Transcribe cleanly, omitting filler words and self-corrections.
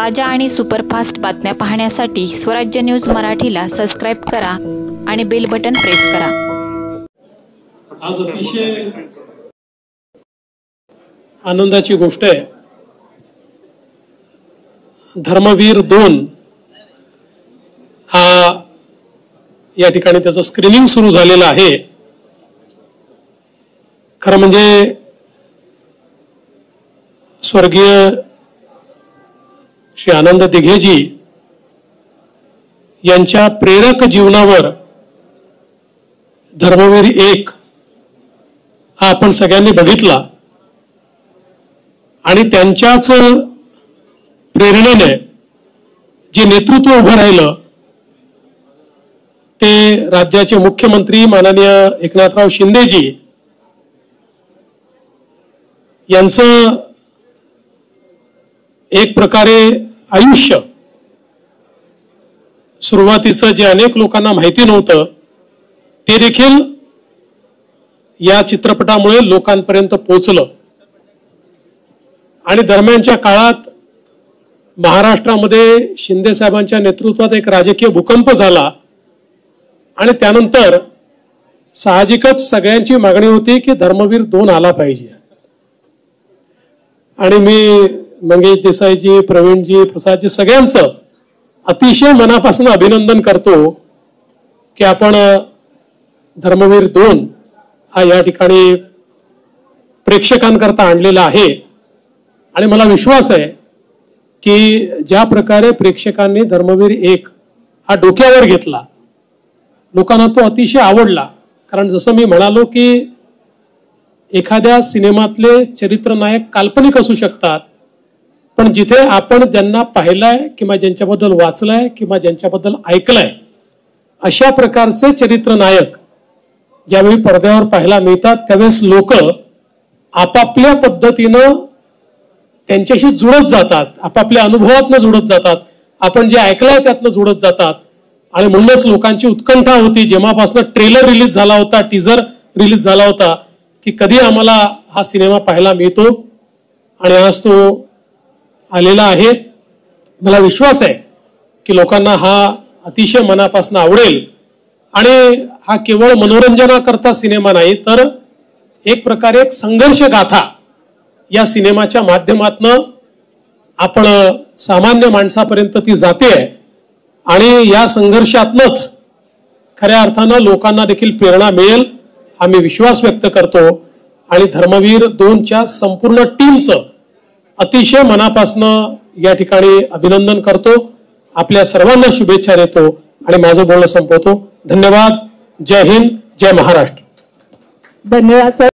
ताज्या आणि सुपरफास्ट बातम्या पाहण्यासाठी स्वराज्य न्यूज मराठीला सबस्क्राइब करा आणि बेल बटन प्रेस करा। आज अतिशय आनंदाची गोष्ट आहे। धर्मवीर 2 हा या ठिकाणी त्याचं स्क्रीनिंग सुरू झालेलं आहे। खरं म्हणजे स्वर्गीय श्री आनंद दिघेजी यांच्या प्रेरक जीवनावर धर्मवीर 1 हा आपण सगळ्यांनी बघितला आणि त्यांच्याच प्रेरणेने जे नेतृत्व उभं राहिलं ते राज्याचे मुख्यमंत्री माननीय एकनाथराव शिंदेजी यांचं एक प्रकारे आयुष्य सुरुवातीचं जे अनेक लोकांना माहिती नव्हतं ते देखील या चित्रपटामुळे लोकांपर्यंत पोहोचलं आणि दरम्यानच्या काळात महाराष्ट्रामध्ये शिंदे साहेबांच्या नेतृत्वात एक राजकीय भूकंप झाला आणि त्यानंतर साहजिकच सगळ्यांची मागणी होती की धर्मवीर 2 आला पाहिजे। आणि मी मंगेश देसाईजी, प्रवीणजी, प्रसादजी सगळ्यांचं अतिशय मनापासून अभिनंदन करतो की आपण धर्मवीर 2 हा या ठिकाणी प्रेक्षकांकरता आणलेला आहे। आणि मला विश्वास आहे की ज्या प्रकारे प्रेक्षकांनी धर्मवीर 1 हा डोक्यावर घेतला, लोकांना तो अतिशय आवडला। कारण जसं मी म्हणालो की एखाद्या सिनेमातले चरित्र नायक काल्पनिक असू शकतात, पण जिथे आपण ज्यांना पाहिलंय किंवा ज्यांच्याबद्दल वाचलंय किंवा ज्यांच्याबद्दल ऐकलंय अशा प्रकारचे चरित्र नायक ज्यावेळी पडद्यावर पाहायला मिळतात त्यावेळेस लोक आपापल्या पद्धतीनं त्यांच्याशी जुळत जातात, आपापल्या अनुभवातनं जुळत जातात, आपण जे ऐकलंय त्यातनं जुळत जातात। आणि म्हणूनच लोकांची उत्कंठा होती जेव्हापासून ट्रेलर रिलीज झाला होता, टीजर रिलीज झाला होता की कधी आम्हाला हा सिनेमा पाहायला मिळतो आणि आज तो आलेला आहे। मला विश्वास आहे की लोकांना हा अतिशय मनापासून आवडेल आणि हा केवळ मनोरंजनाकरता सिनेमा नाही तर एक प्रकारे एक संघर्ष गाथा या सिनेमाच्या माध्यमातून आपण सामान्य माणसापर्यंत ती जाते आणि या संघर्षातनच खऱ्या अर्थानं लोकांना देखील प्रेरणा मिळेल हा मी विश्वास व्यक्त करतो। आणि धर्मवीर 2च्या संपूर्ण टीमचं अतिशय मनापासून या ठिकाणी अभिनंदन करतो, आपल्या सर्वांना शुभेच्छा देतो आणि माझं बोलणं संपवतो। धन्यवाद। जय हिंद, जय महाराष्ट्र। धन्यवाद सर।